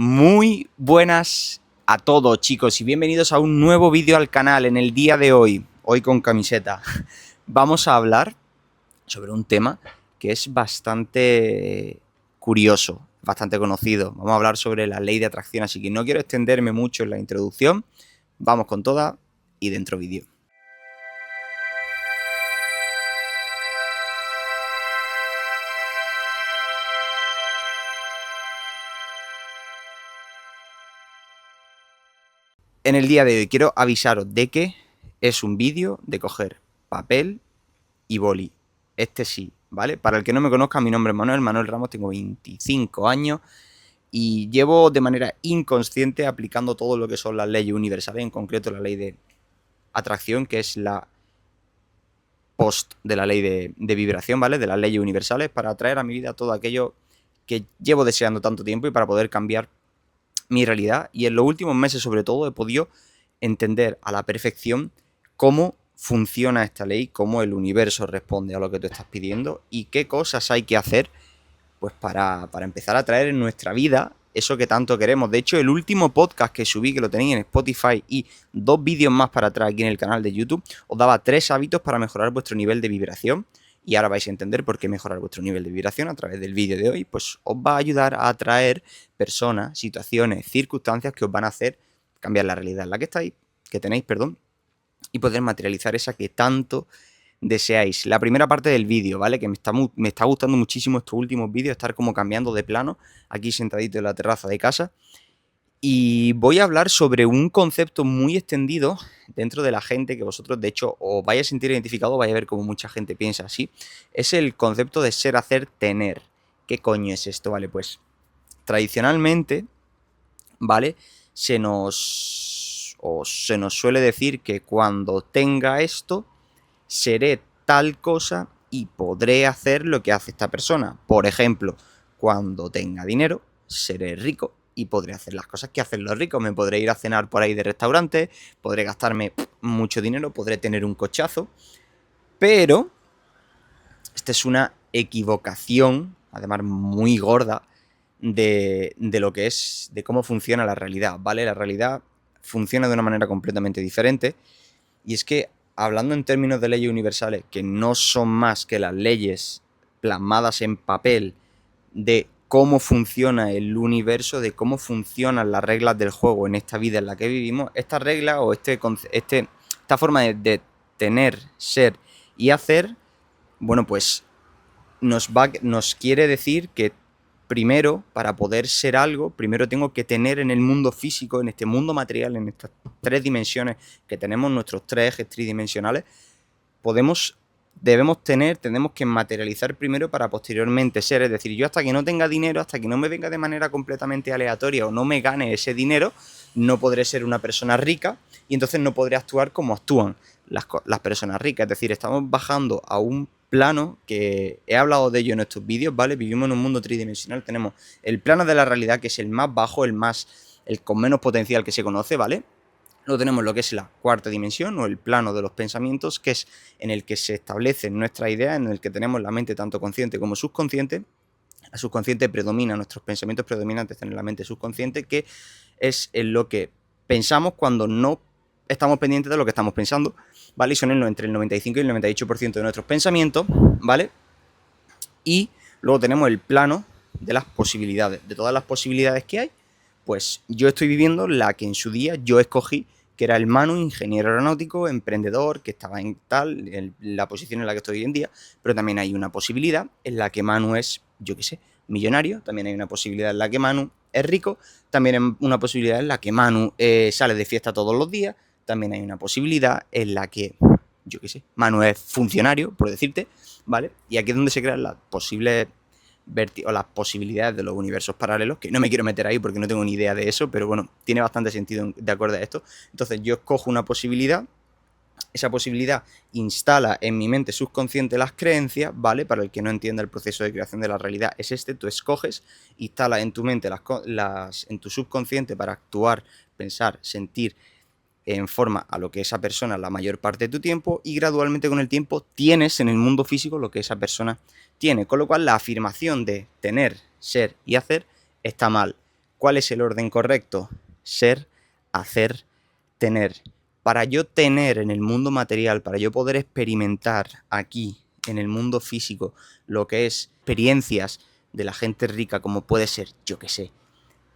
Muy buenas a todos, chicos, y bienvenidos a un nuevo vídeo al canal. En el día de hoy con camiseta, vamos a hablar sobre un tema que es bastante curioso, bastante conocido. Vamos a hablar sobre la ley de atracción, así que no quiero extenderme mucho en la introducción. Vamos con toda y dentro vídeo. En el día de hoy quiero avisaros de que es un vídeo de coger papel y boli. Este sí, ¿vale? Para el que no me conozca, mi nombre es Manuel Ramos, tengo 25 años y llevo de manera inconsciente aplicando todo lo que son las leyes universales, en concreto la ley de atracción, que es la post de la ley de vibración, ¿vale? De las leyes universales, para atraer a mi vida todo aquello que llevo deseando tanto tiempo y para poder cambiar mi realidad. Y en los últimos meses, sobre todo, he podido entender a la perfección cómo funciona esta ley, cómo el universo responde a lo que tú estás pidiendo y qué cosas hay que hacer pues para empezar a traer en nuestra vida eso que tanto queremos. De hecho, el último podcast que subí, que lo tenéis en Spotify, y 2 vídeos más para atrás aquí en el canal de YouTube, os daba 3 hábitos para mejorar vuestro nivel de vibración. Y ahora vais a entender por qué mejorar vuestro nivel de vibración a través del vídeo de hoy. Pues os va a ayudar a atraer personas, situaciones, circunstancias que os van a hacer cambiar la realidad en la que tenéis, y poder materializar esa que tanto deseáis. La primera parte del vídeo, ¿vale? Que me está gustando muchísimo estos últimos vídeos, estar como cambiando de plano, aquí sentadito en la terraza de casa. Y voy a hablar sobre un concepto muy extendido dentro de la gente, que vosotros de hecho os vais a sentir identificado, vais a ver cómo mucha gente piensa así. Es el concepto de ser, hacer, tener. ¿Qué coño es esto? Vale, pues tradicionalmente, ¿vale? Se nos suele decir que cuando tenga esto, seré tal cosa y podré hacer lo que hace esta persona. Por ejemplo, cuando tenga dinero, seré rico y podré hacer las cosas que hacen los ricos. Me podré ir a cenar por ahí de restaurantes, podré gastarme mucho dinero, podré tener un cochazo. Pero esta es una equivocación, además muy gorda, de lo que es, de cómo funciona la realidad, ¿vale? La realidad funciona de una manera completamente diferente. Y es que, hablando en términos de leyes universales, que no son más que las leyes plasmadas en papel de cómo funciona el universo, de cómo funcionan las reglas del juego en esta vida en la que vivimos, esta regla o esta forma de tener, ser y hacer, bueno, pues nos quiere decir que primero, para poder ser algo, primero tengo que tener en el mundo físico, en este mundo material, en estas 3 dimensiones que tenemos, nuestros 3 ejes tridimensionales, tenemos que materializar primero para posteriormente ser. Es decir, yo hasta que no tenga dinero, hasta que no me venga de manera completamente aleatoria o no me gane ese dinero, no podré ser una persona rica y entonces no podré actuar como actúan las personas ricas. Es decir, estamos bajando a un plano que he hablado de ello en estos vídeos, ¿vale? Vivimos en un mundo tridimensional, tenemos el plano de la realidad, que es el más bajo, el con menos potencial que se conoce, ¿vale? Luego tenemos lo que es la cuarta dimensión o el plano de los pensamientos, que es en el que se establecen nuestras ideas, en el que tenemos la mente tanto consciente como subconsciente. La subconsciente predomina, nuestros pensamientos predominantes están en la mente subconsciente, que es en lo que pensamos cuando no estamos pendientes de lo que estamos pensando, ¿vale? Y son entre el 95 y el 98% de nuestros pensamientos, ¿vale? Y luego tenemos el plano de las posibilidades. De todas las posibilidades que hay, pues yo estoy viviendo la que en su día yo escogí, que era el Manu, ingeniero aeronáutico, emprendedor, que estaba en la posición en la que estoy hoy en día. Pero también hay una posibilidad en la que Manu es, yo qué sé, millonario. También hay una posibilidad en la que Manu es rico. También hay una posibilidad en la que Manu sale de fiesta todos los días. También hay una posibilidad en la que, yo qué sé, Manu es funcionario, por decirte, ¿vale? Y aquí es donde se crean las posibilidades de los universos paralelos, que no me quiero meter ahí porque no tengo ni idea de eso, pero bueno, tiene bastante sentido de acuerdo a esto. Entonces yo escojo una posibilidad, esa posibilidad instala en mi mente subconsciente las creencias, ¿vale? Para el que no entienda el proceso de creación de la realidad, es tú escoges, instala en tu mente en tu subconsciente para actuar, pensar, sentir en forma a lo que esa persona la mayor parte de tu tiempo, y gradualmente con el tiempo tienes en el mundo físico lo que esa persona tiene. Con lo cual la afirmación de tener, ser y hacer está mal. ¿Cuál es el orden correcto? Ser, hacer, tener. Para yo tener en el mundo material, para yo poder experimentar aquí, en el mundo físico, lo que es experiencias de la gente rica, como puede ser, yo qué sé,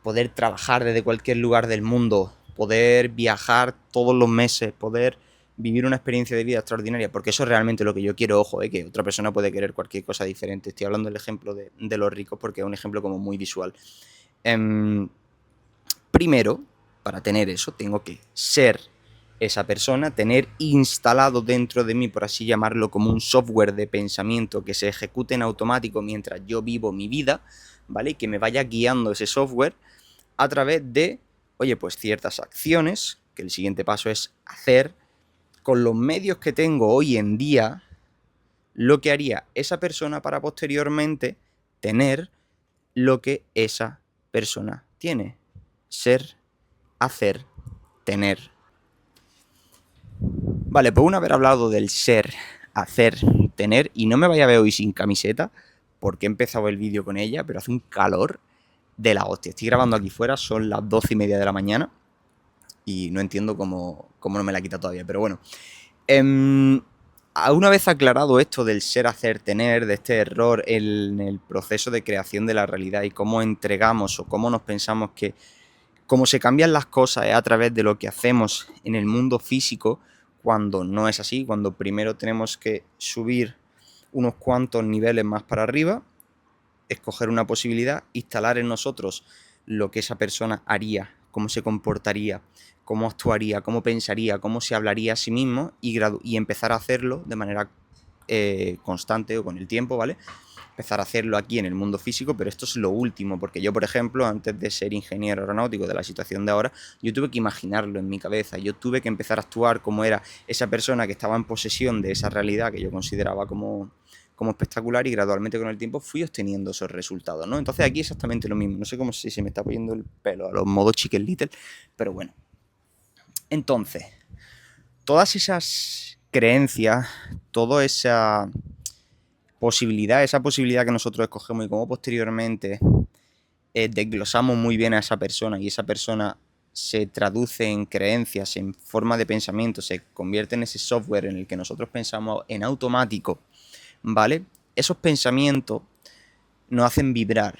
poder trabajar desde cualquier lugar del mundo, poder viajar todos los meses, poder vivir una experiencia de vida extraordinaria, porque eso es realmente lo que yo quiero, ojo, que otra persona puede querer cualquier cosa diferente. Estoy hablando del ejemplo de los ricos porque es un ejemplo como muy visual. Primero, para tener eso, tengo que ser esa persona, tener instalado dentro de mí, por así llamarlo, como un software de pensamiento que se ejecute en automático mientras yo vivo mi vida, ¿vale? Y que me vaya guiando ese software a través de, oye, pues ciertas acciones, que el siguiente paso es hacer, con los medios que tengo hoy en día, lo que haría esa persona para posteriormente tener lo que esa persona tiene. Ser, hacer, tener. Vale, pues una vez hablado del ser, hacer, tener, y no me vaya a ver hoy sin camiseta, porque he empezado el vídeo con ella, pero hace un calor de la hostia. Estoy grabando aquí fuera, son las 12:30 de la mañana, y no entiendo cómo no me la quita todavía, pero bueno. Una vez aclarado esto del ser, hacer, tener, de este error en el proceso de creación de la realidad y cómo entregamos o cómo nos pensamos que cómo se cambian las cosas es a través de lo que hacemos en el mundo físico, cuando no es así, cuando primero tenemos que subir unos cuantos niveles más para arriba, escoger una posibilidad, instalar en nosotros lo que esa persona haría, cómo se comportaría, cómo actuaría, cómo pensaría, cómo se hablaría a sí mismo y empezar a hacerlo de manera constante o con el tiempo, ¿vale? Empezar a hacerlo aquí en el mundo físico, pero esto es lo último, porque yo, por ejemplo, antes de ser ingeniero aeronáutico de la situación de ahora, yo tuve que imaginarlo en mi cabeza, yo tuve que empezar a actuar como era esa persona que estaba en posesión de esa realidad que yo consideraba como espectacular, y gradualmente con el tiempo fui obteniendo esos resultados, ¿no? Entonces aquí exactamente lo mismo, no sé cómo si se me está poniendo el pelo a los modos Chicken Little, pero bueno. Entonces, todas esas creencias, toda esa posibilidad que nosotros escogemos y cómo posteriormente desglosamos muy bien a esa persona y esa persona se traduce en creencias, en forma de pensamiento, se convierte en ese software en el que nosotros pensamos en automático, ¿vale? Esos pensamientos nos hacen vibrar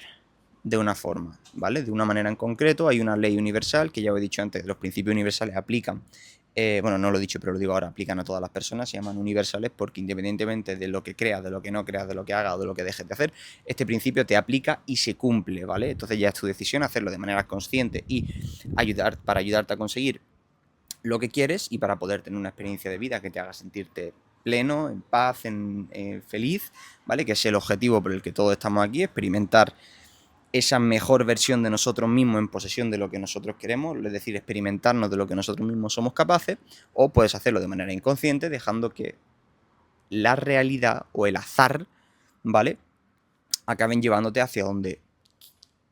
de una forma, ¿vale? De una manera en concreto. Hay una ley universal que ya os he dicho antes, los principios universales aplican. Bueno, no lo he dicho, pero lo digo ahora, aplican a todas las personas, se llaman universales porque independientemente de lo que creas, de lo que no creas, de lo que hagas o de lo que dejes de hacer, este principio te aplica y se cumple, ¿vale? Entonces ya es tu decisión hacerlo de manera consciente y para ayudarte a conseguir lo que quieres y para poder tener una experiencia de vida que te haga sentirte pleno, en paz, feliz, ¿vale? Que es el objetivo por el que todos estamos aquí, experimentar esa mejor versión de nosotros mismos en posesión de lo que nosotros queremos, es decir, experimentarnos de lo que nosotros mismos somos capaces, o puedes hacerlo de manera inconsciente, dejando que la realidad o el azar, ¿vale?, acaben llevándote hacia donde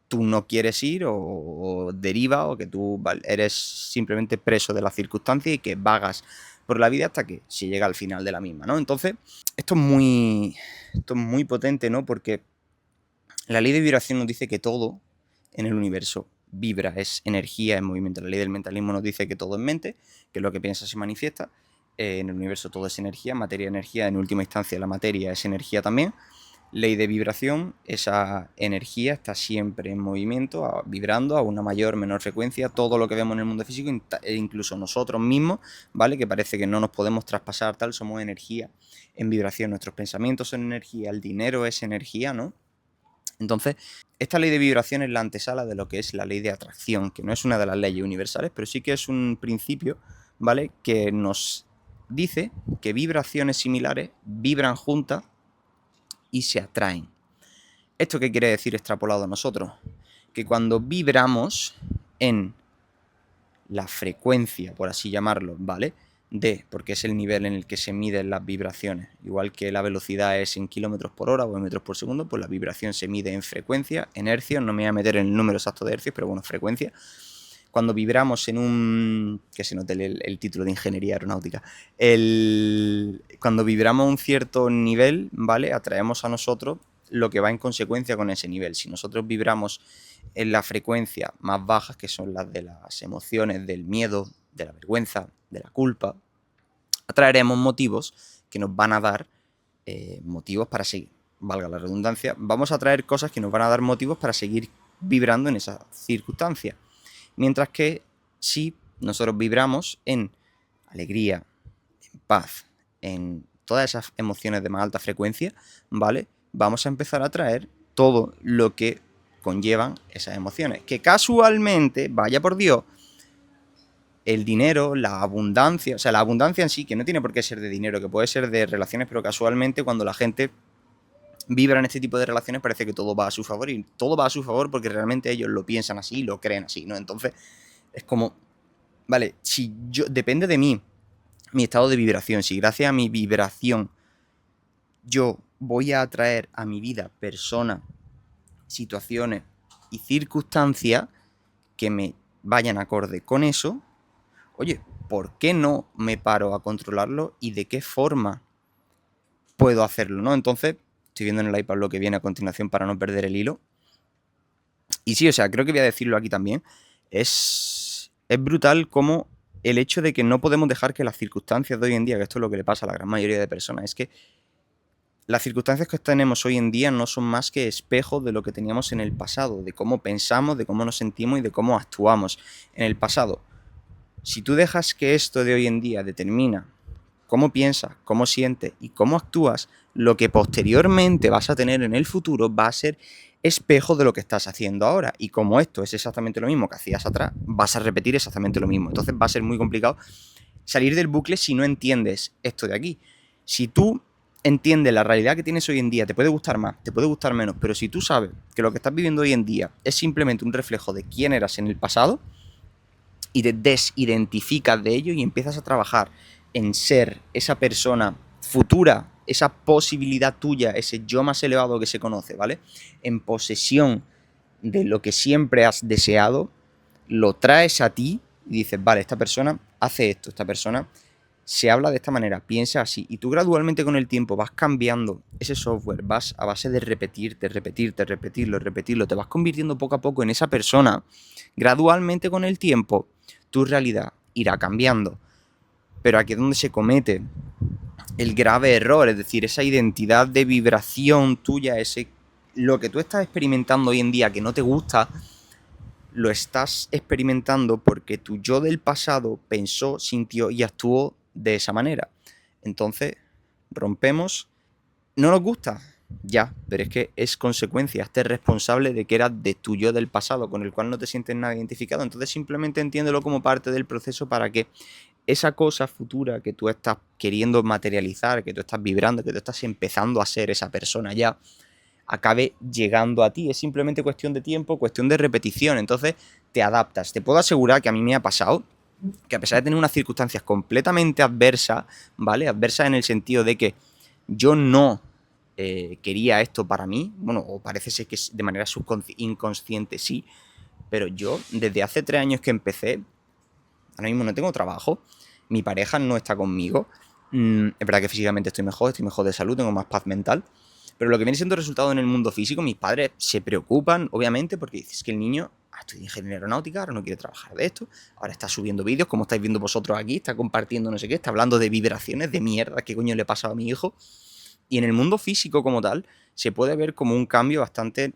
tú no quieres ir o deriva, o que tú eres simplemente preso de las circunstancias y que vagas por la vida hasta que se llega al final de la misma, ¿no? Entonces, esto es muy potente, ¿no? Porque la ley de vibración nos dice que todo en el universo vibra, es energía, es movimiento. La ley del mentalismo nos dice que todo es mente, que lo que piensa se manifiesta. En el universo todo es energía, materia, energía. En última instancia la materia es energía también. Ley de vibración, esa energía está siempre en movimiento, vibrando a una mayor o menor frecuencia. Todo lo que vemos en el mundo físico, incluso nosotros mismos, ¿vale? Que parece que no nos podemos traspasar, tal, somos energía en vibración. Nuestros pensamientos son energía, el dinero es energía, ¿no? Entonces, esta ley de vibración es la antesala de lo que es la ley de atracción, que no es una de las leyes universales, pero sí que es un principio, ¿vale?, que nos dice que vibraciones similares vibran juntas y se atraen. ¿Esto qué quiere decir extrapolado a nosotros? Que cuando vibramos en la frecuencia, por así llamarlo, ¿vale?, porque es el nivel en el que se miden las vibraciones. Igual que la velocidad es en kilómetros por hora o en metros por segundo, pues la vibración se mide en frecuencia, en hercios. No me voy a meter en el número exacto de hercios, pero bueno, frecuencia. Cuando vibramos en un... que se note el título de ingeniería aeronáutica. Cuando vibramos a un cierto nivel, ¿vale?, atraemos a nosotros lo que va en consecuencia con ese nivel. Si nosotros vibramos en la frecuencia más bajas, que son las de las emociones, del miedo, de la vergüenza, de la culpa, atraeremos motivos que nos van a dar motivos para seguir, valga la redundancia, vamos a traer cosas que nos van a dar motivos para seguir vibrando en esa circunstancia. Mientras que si nosotros vibramos en alegría, en paz, en todas esas emociones de más alta frecuencia, ¿vale? Vamos a empezar a traer todo lo que conllevan esas emociones. Que casualmente, vaya por Dios, el dinero, la abundancia, o sea, la abundancia en sí, que no tiene por qué ser de dinero, que puede ser de relaciones, pero casualmente cuando la gente vibra en este tipo de relaciones parece que todo va a su favor, y todo va a su favor porque realmente ellos lo piensan así y lo creen así, ¿no? Entonces es como, vale, si yo, depende de mí, mi estado de vibración, si gracias a mi vibración yo voy a atraer a mi vida personas, situaciones y circunstancias que me vayan acorde con eso, oye, ¿por qué no me paro a controlarlo y de qué forma puedo hacerlo, ¿no? Entonces, estoy viendo en el iPad lo que viene a continuación para no perder el hilo. Y sí, o sea, creo que voy a decirlo aquí también. Es brutal como el hecho de que no podemos dejar que las circunstancias de hoy en día, que esto es lo que le pasa a la gran mayoría de personas, es que las circunstancias que tenemos hoy en día no son más que espejos de lo que teníamos en el pasado, de cómo pensamos, de cómo nos sentimos y de cómo actuamos en el pasado. Si tú dejas que esto de hoy en día determina cómo piensas, cómo sientes y cómo actúas, lo que posteriormente vas a tener en el futuro va a ser espejo de lo que estás haciendo ahora. Y como esto es exactamente lo mismo que hacías atrás, vas a repetir exactamente lo mismo. Entonces va a ser muy complicado salir del bucle si no entiendes esto de aquí. Si tú entiendes la realidad que tienes hoy en día, te puede gustar más, te puede gustar menos, pero si tú sabes que lo que estás viviendo hoy en día es simplemente un reflejo de quién eras en el pasado y te desidentificas de ello y empiezas a trabajar en ser esa persona futura, esa posibilidad tuya, ese yo más elevado que se conoce, ¿vale? En posesión de lo que siempre has deseado, lo traes a ti y dices, vale, esta persona hace esto, esta persona se habla de esta manera, piensa así, y tú gradualmente con el tiempo vas cambiando ese software, vas a base de repetirlo, te vas convirtiendo poco a poco en esa persona. Gradualmente con el tiempo, tu realidad irá cambiando. Pero aquí es donde se comete el grave error, es decir, esa identidad de vibración tuya, lo que tú estás experimentando hoy en día que no te gusta, lo estás experimentando porque tu yo del pasado pensó, sintió y actuó de esa manera. Entonces, rompemos, no nos gusta, ya, pero es que es consecuencia, hazte responsable de que eras de tu yo del pasado, con el cual no te sientes nada identificado. Entonces simplemente entiéndelo como parte del proceso para que esa cosa futura que tú estás queriendo materializar, que tú estás vibrando, que tú estás empezando a ser esa persona ya, acabe llegando a ti. Es simplemente cuestión de tiempo, cuestión de repetición. Entonces te adaptas. Te puedo asegurar que a mí me ha pasado que a pesar de tener unas circunstancias completamente adversas, ¿vale? Adversas en el sentido de que yo no quería esto para mí, bueno, o parece ser que de manera inconsciente sí, pero yo desde hace 3 años que empecé, ahora mismo no tengo trabajo, mi pareja no está conmigo, es verdad que físicamente estoy mejor de salud, tengo más paz mental, pero lo que viene siendo resultado en el mundo físico, mis padres se preocupan, obviamente, porque dices que el niño estudia ingeniería aeronáutica, ahora no quiere trabajar de esto, ahora está subiendo vídeos, como estáis viendo vosotros aquí, está compartiendo no sé qué, está hablando de vibraciones, de mierda, qué coño le pasa a mi hijo. Y en el mundo físico como tal, se puede ver como un cambio bastante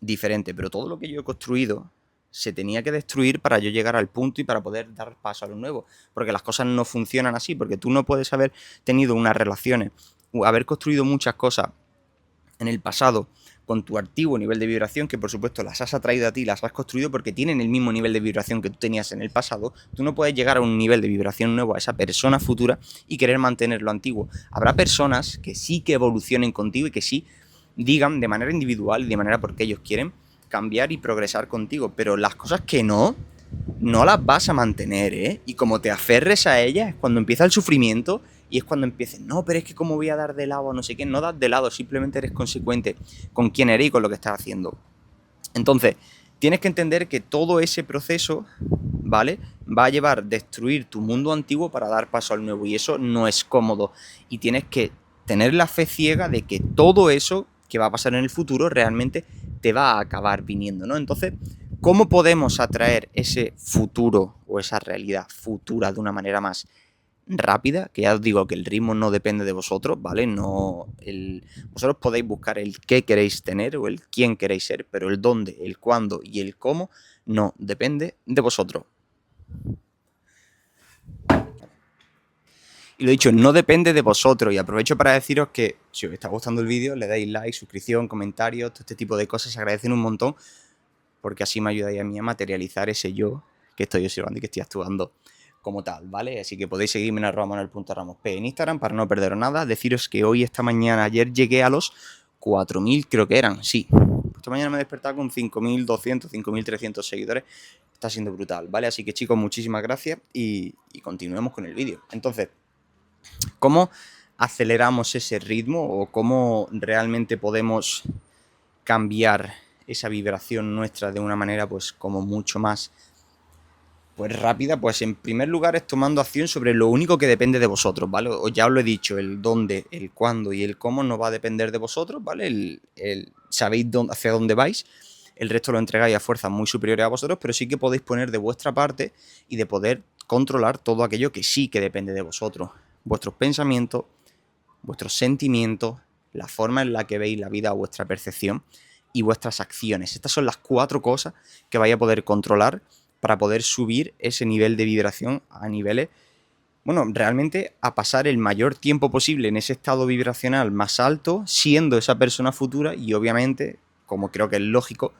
diferente, pero todo lo que yo he construido se tenía que destruir para yo llegar al punto y para poder dar paso a lo nuevo, porque las cosas no funcionan así, porque tú no puedes haber tenido unas relaciones, haber construido muchas cosas en el pasado con tu antiguo nivel de vibración, que por supuesto las has atraído a ti, las has construido porque tienen el mismo nivel de vibración que tú tenías en el pasado. Tú no puedes llegar a un nivel de vibración nuevo a esa persona futura y querer mantener lo antiguo. Habrá personas que sí que evolucionen contigo y que sí digan de manera individual y de manera porque ellos quieren cambiar y progresar contigo, pero las cosas que no las vas a mantener, ¿eh? Y como te aferres a ellas es cuando empieza el sufrimiento y es cuando empieces, no, pero es que como voy a dar de lado a no sé qué, no das de lado, simplemente eres consecuente con quién eres y con lo que estás haciendo. Entonces, tienes que entender que todo ese proceso, ¿vale? Va a llevar a destruir tu mundo antiguo para dar paso al nuevo y eso no es cómodo y tienes que tener la fe ciega de que todo eso que va a pasar en el futuro realmente te va a acabar viniendo, ¿no? Entonces, ¿cómo podemos atraer ese futuro o esa realidad futura de una manera más rápida? Que ya os digo que el ritmo no depende de vosotros, ¿vale? Vosotros podéis buscar el qué queréis tener o el quién queréis ser, pero el dónde, el cuándo y el cómo no depende de vosotros. Y lo dicho, no depende de vosotros. Y aprovecho para deciros que si os está gustando el vídeo, le dais like, suscripción, comentarios, todo este tipo de cosas se agradecen un montón, porque así me ayudáis a mí a materializar ese yo que estoy observando y que estoy actuando como tal, ¿vale? Así que podéis seguirme en @manuel.ramosp en Instagram para no perderos nada. Deciros que hoy, ayer llegué a los 4.000, creo que eran, sí. Esta mañana me he despertado con 5.200, 5.300 seguidores. Está siendo brutal, ¿vale? Así que chicos, muchísimas gracias y continuemos con el vídeo. Entonces, ¿cómo aceleramos ese ritmo o cómo realmente podemos cambiar esa vibración nuestra de una manera pues como mucho más pues rápida? Pues en primer lugar es tomando acción sobre lo único que depende de vosotros, ¿vale? Ya os lo he dicho, el dónde, el cuándo y el cómo no va a depender de vosotros, ¿vale? Sabéis hacia dónde vais, el resto lo entregáis a fuerzas muy superiores a vosotros, pero sí que podéis poner de vuestra parte y de poder controlar todo aquello que sí que depende de vosotros. Vuestros pensamientos, vuestros sentimientos, la forma en la que veis la vida o vuestra percepción y vuestras acciones. Estas son las 4 cosas que vais a poder controlar para poder subir ese nivel de vibración a niveles, bueno, realmente a pasar el mayor tiempo posible en ese estado vibracional más alto, siendo esa persona futura y obviamente, como creo que es lógico,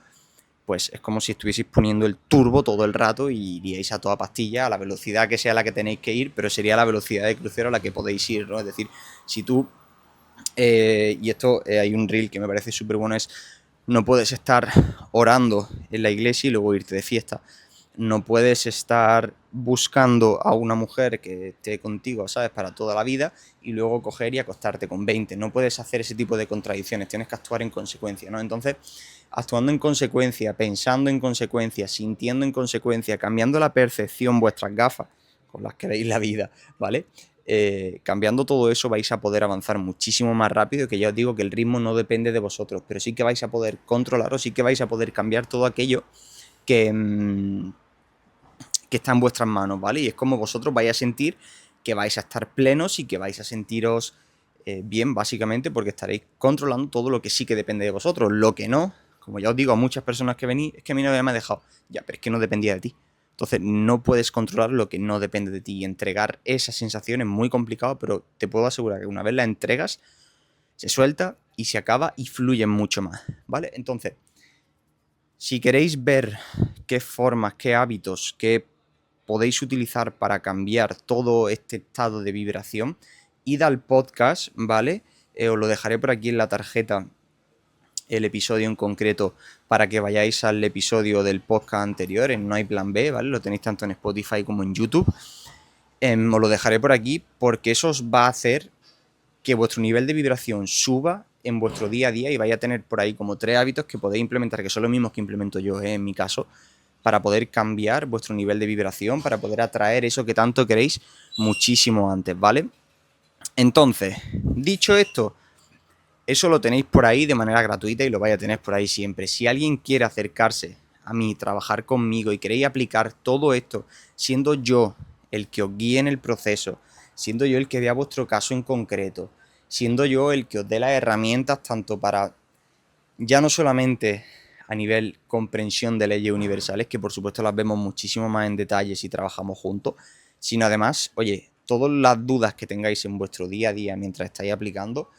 pues es como si estuvieseis poniendo el turbo todo el rato y iríais a toda pastilla, a la velocidad que sea la que tenéis que ir, pero sería la velocidad de crucero a la que podéis ir, ¿no? Es decir, si tú, y esto hay un reel que me parece súper bueno, es no puedes estar orando en la iglesia y luego irte de fiesta. No puedes estar buscando a una mujer que esté contigo, ¿sabes?, para toda la vida y luego coger y acostarte con 20. No puedes hacer ese tipo de contradicciones, tienes que actuar en consecuencia, ¿no? Entonces, actuando en consecuencia, pensando en consecuencia, sintiendo en consecuencia, cambiando la percepción, vuestras gafas con las que veis la vida, ¿vale? Cambiando todo eso vais a poder avanzar muchísimo más rápido, que ya os digo que el ritmo no depende de vosotros, pero sí que vais a poder controlaros, sí que vais a poder cambiar todo aquello que está en vuestras manos, ¿vale? Y es como vosotros vais a sentir que vais a estar plenos y que vais a sentiros bien, básicamente, porque estaréis controlando todo lo que sí que depende de vosotros. Lo que no, como ya os digo a muchas personas que venís, es que a mí no me ha dejado. Ya, pero es que no dependía de ti. Entonces no puedes controlar lo que no depende de ti y entregar esa sensación es muy complicado, pero te puedo asegurar que una vez la entregas, se suelta y se acaba y fluye mucho más, ¿vale? Entonces, si queréis ver qué formas, qué hábitos, qué podéis utilizar para cambiar todo este estado de vibración, id al podcast, ¿vale? Os lo dejaré por aquí en la tarjeta, el episodio en concreto, para que vayáis al episodio del podcast anterior, en No hay plan B, ¿vale? Lo tenéis tanto en Spotify como en YouTube. Os lo dejaré por aquí porque eso os va a hacer que vuestro nivel de vibración suba en vuestro día a día y vais a tener por ahí como 3 hábitos que podéis implementar, que son los mismos que implemento yo, en mi caso, para poder cambiar vuestro nivel de vibración, para poder atraer eso que tanto queréis muchísimo antes, ¿vale? Entonces, dicho esto, eso lo tenéis por ahí de manera gratuita y lo vais a tener por ahí siempre. Si alguien quiere acercarse a mí, trabajar conmigo y queréis aplicar todo esto, siendo yo el que os guíe en el proceso, siendo yo el que vea vuestro caso en concreto, siendo yo el que os dé las herramientas tanto para ya no solamente a nivel comprensión de leyes universales, que por supuesto las vemos muchísimo más en detalle si trabajamos juntos, sino además, oye, todas las dudas que tengáis en vuestro día a día mientras estáis aplicando,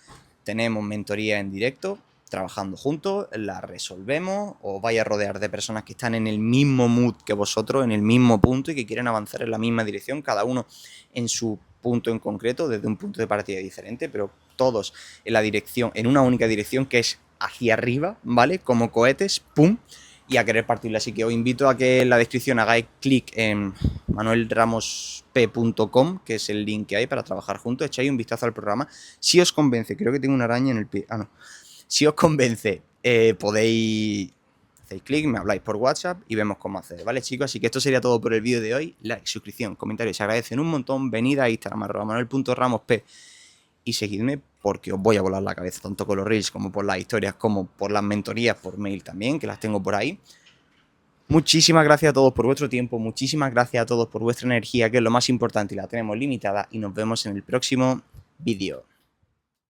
tenemos mentoría en directo, trabajando juntos, las resolvemos, os vais a rodear de personas que están en el mismo mood que vosotros, en el mismo punto y que quieren avanzar en la misma dirección, cada uno en su punto en concreto, desde un punto de partida diferente, pero todos en la dirección, en una única dirección que es hacia arriba, ¿vale? Como cohetes, ¡pum! Y a querer partirla. Así que os invito a que en la descripción hagáis clic en manuelramosp.com, que es el link que hay para trabajar juntos. Echáis un vistazo al programa. Si os convence, creo que tengo una araña en el pie. Ah, no. Si os convence, podéis hacéis clic, me habláis por WhatsApp y vemos cómo hacer, ¿vale, chicos? Así que esto sería todo por el vídeo de hoy. Like, suscripción, comentarios, se agradecen un montón. Venid a Instagram, @manuel.ramosp y seguidme porque os voy a volar la cabeza tanto con los reels como por las historias, como por las mentorías por mail también, que las tengo por ahí. Muchísimas gracias a todos por vuestro tiempo, muchísimas gracias a todos por vuestra energía, que es lo más importante y la tenemos limitada, y nos vemos en el próximo vídeo.